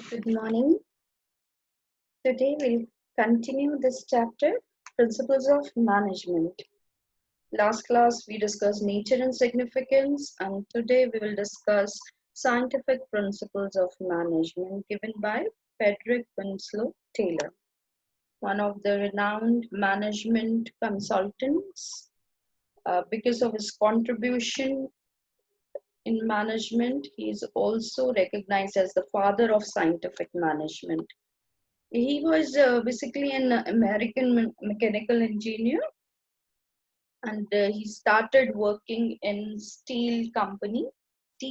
Good morning. Today we'll continue this chapter, Principles of Management. Last class we discussed nature and significance, and today we will discuss scientific principles of management given by F.W.Taylor, one of the renowned management consultants. Because of his contribution in management, he is also recognized as the father of scientific management. He was basically an American mechanical engineer, and he started working in steel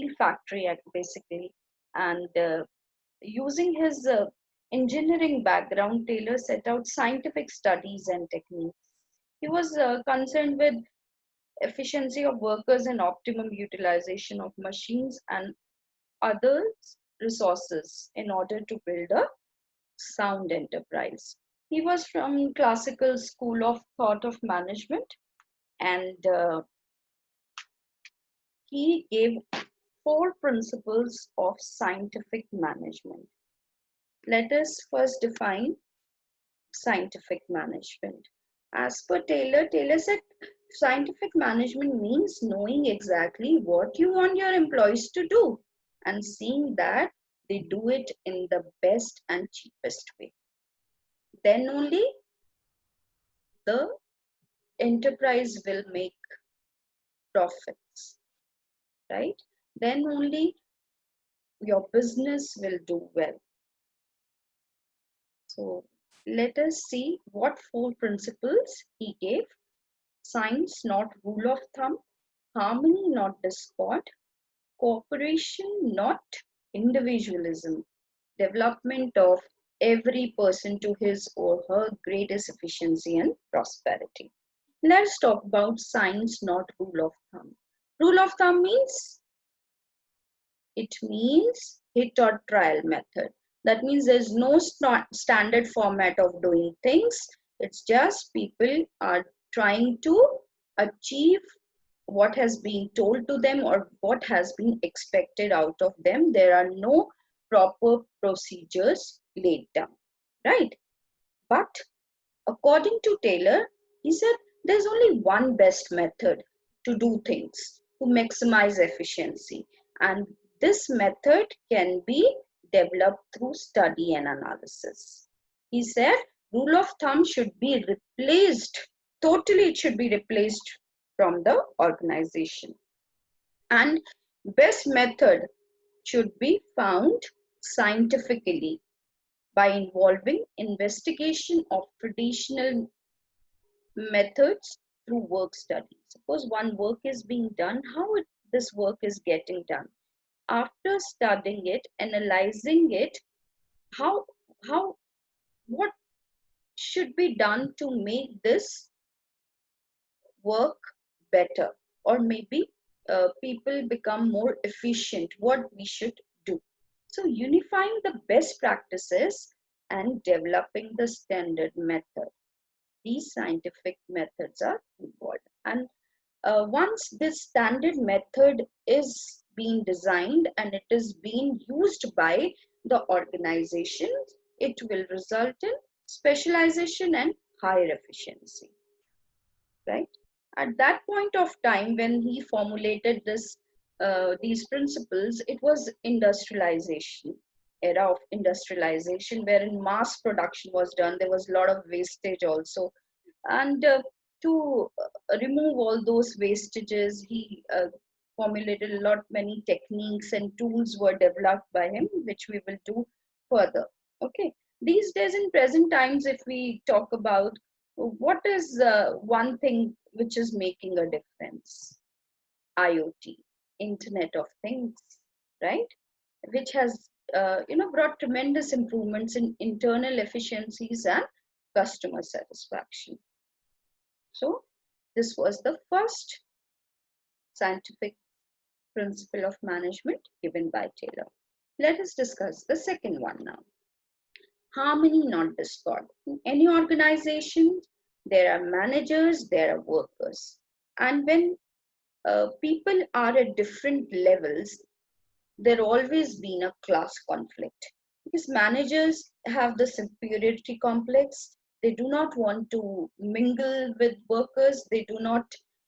factory basically. And using his engineering background, Taylor set out scientific studies and techniques. He was concerned with efficiency of workers and optimum utilization of machines and other resources in order to build a sound enterprise. He was from classical school of thought of management, and he gave 4 principles of scientific management. Let us first define scientific management. As per Taylor, Taylor said scientific management means knowing exactly what you want your employees to do and seeing that they do it in the best and cheapest way. Then only the enterprise will make profits, right? Then only your business will do well. So let us see what 4 principles he gave. Science, not rule of thumb. Harmony, not discord. Cooperation, not individualism. Development of every person to his or her greatest efficiency and prosperity. Let's talk about science, not rule of thumb. Rule of thumb means hit or trial method. That means there's no standard format of doing things. It's just people are trying to achieve what has been told to them or what has been expected out of them. There are no proper procedures laid down, right? But according to Taylor, he said there's only one best method to do things to maximize efficiency, and this method can be developed through study and analysis. He said rule of thumb should be replaced, totally it should be replaced from the organization, and best method should be found scientifically by involving investigation of traditional methods through work study. Suppose one work is being done, this work is getting done. After studying it, analyzing it, how what should be done to make this work better, or maybe people become more efficient, what we should do. So unifying the best practices and developing the standard method. These scientific methods are involved. And once this standard method is being designed and it is being used by the organization, it will result in specialization and higher efficiency, right? At that point of time when he formulated these principles, it was industrialization, era of industrialization, wherein mass production was done. There was a lot of wastage also, and to remove all those wastages, he formulated a lot many techniques and tools were developed by him, which we will do further. Okay, these days in present times, if we talk about what is one thing which is making a difference, IoT, Internet of Things, right? Which has brought tremendous improvements in internal efficiencies and customer satisfaction. So this was the first scientific principle of management given by Taylor. Let us discuss the second one now. Harmony, not discord. In any organization, there are managers, there are workers. And when people are at different levels, there always been a class conflict, because managers have the superiority complex. They do not want to mingle with workers. They do not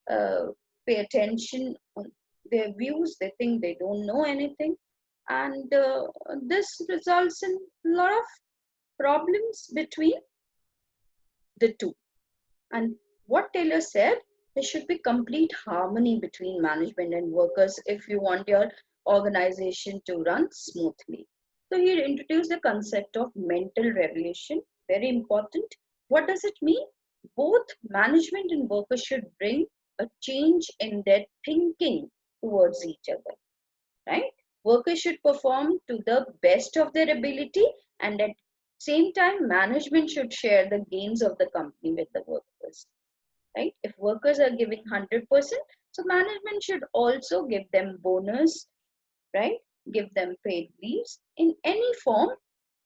uh, pay attention on their views. They think they don't know anything, and this results in a lot of problems between the two. And what Taylor said, there should be complete harmony between management and workers if you want your organization to run smoothly. So he introduced the concept of mental revolution, very important. What does it mean? Both management and workers should bring a change in their thinking towards each other, right? Workers should perform to the best of their ability, and at same time management should share the gains of the company with the workers, right? If workers are giving 100%, so management should also give them bonus, right? Give them paid leaves in any form.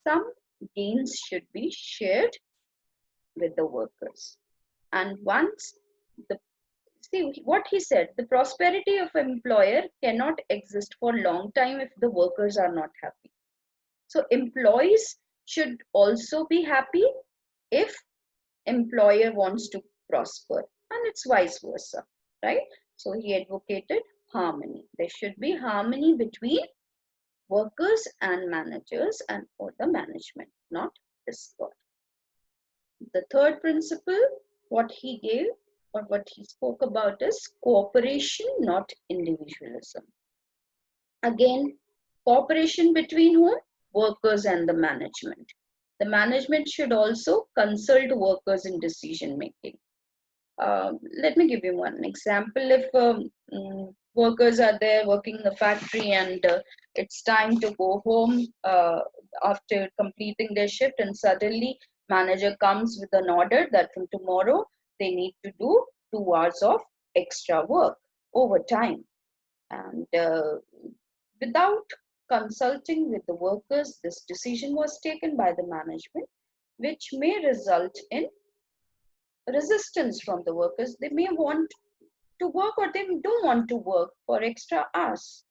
Some gains should be shared with the workers. And once the see what he said, the prosperity of an employer cannot exist for a long time if the workers are not happy. So employees should also be happy if employer wants to prosper, and it's vice versa, right? So he advocated harmony. There should be harmony between workers and managers and or the management, not discord. The third principle, what he gave or what he spoke about is cooperation, not individualism. Again, cooperation between whom? Workers and the management. The management should also consult workers in decision making. Let me give you one example. If workers are there working in the factory and it's time to go home after completing their shift, and suddenly manager comes with an order that from tomorrow they need to do 2 hours of extra work overtime, and without consulting with the workers, this decision was taken by the management, which may result in resistance from the workers. They may want to work or they don't want to work for extra hours.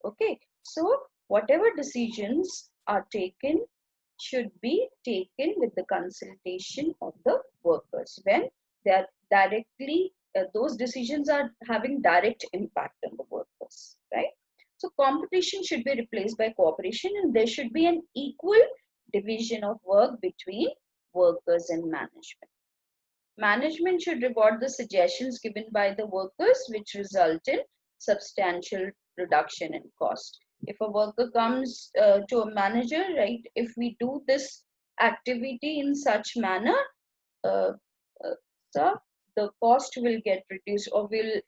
Okay, so whatever decisions are taken should be taken with the consultation of the workers when they are directly, those decisions are having direct impact on the workers, right? So competition should be replaced by cooperation, and there should be an equal division of work between workers and management. Management should reward the suggestions given by the workers, which result in substantial reduction in cost. If a worker comes to a manager, right, if we do this activity in such manner, uh, uh, so the cost will get reduced, or will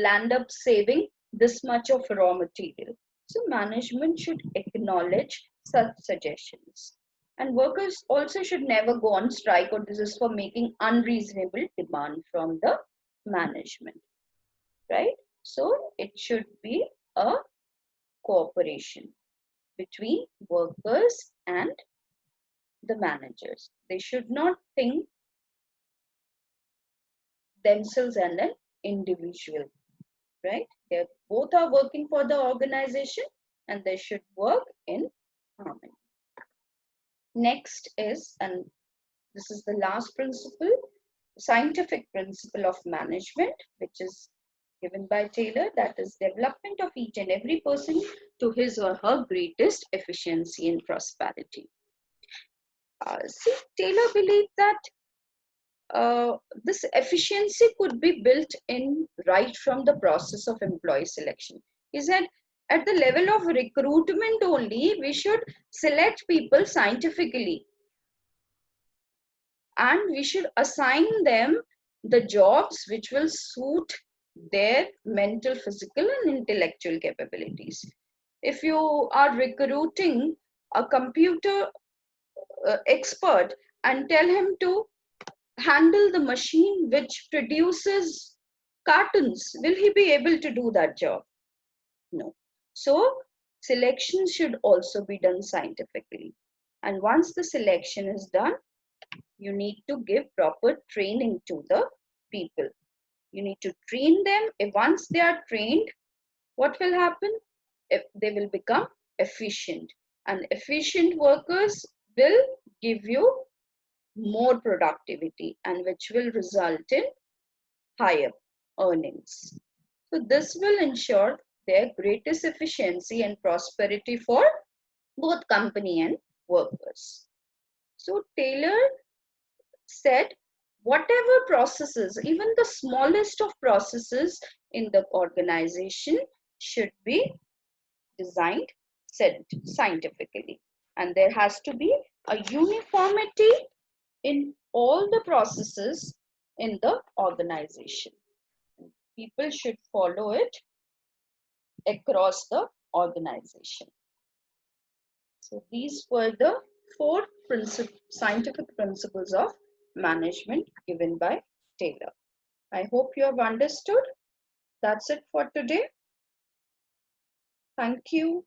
land up saving this much of raw material. So management should acknowledge such suggestions. And workers also should never go on strike or this is for making unreasonable demand from the management, right? So it should be a cooperation between workers and the managers. They should not think themselves and an individual, right? They both are working for the organization and they should work in harmony. Next is, and this is the last principle, scientific principle of management, which is given by Taylor, that is development of each and every person to his or her greatest efficiency and prosperity. See, Taylor believed that this efficiency could be built in right from the process of employee selection. He said, at the level of recruitment only, we should select people scientifically, and we should assign them the jobs which will suit their mental, physical, and intellectual capabilities. If you are recruiting a computer expert and tell him to handle the machine which produces cartons, will he be able to do that job? No. So selection should also be done scientifically. And once the selection is done, you need to give proper training to the people. You need to train them. If once they are trained, what will happen? if they will become efficient, and efficient workers will give you more productivity, and which will result in higher earnings. So this will ensure their greatest efficiency and prosperity for both company and workers. So Taylor said, whatever processes, even the smallest of processes in the organization, should be designed scientifically, and there has to be a uniformity in all the processes in the organization. People should follow it across the organization. So these were the four scientific principles of management given by Taylor. I hope you have understood. That's it for today. Thank you.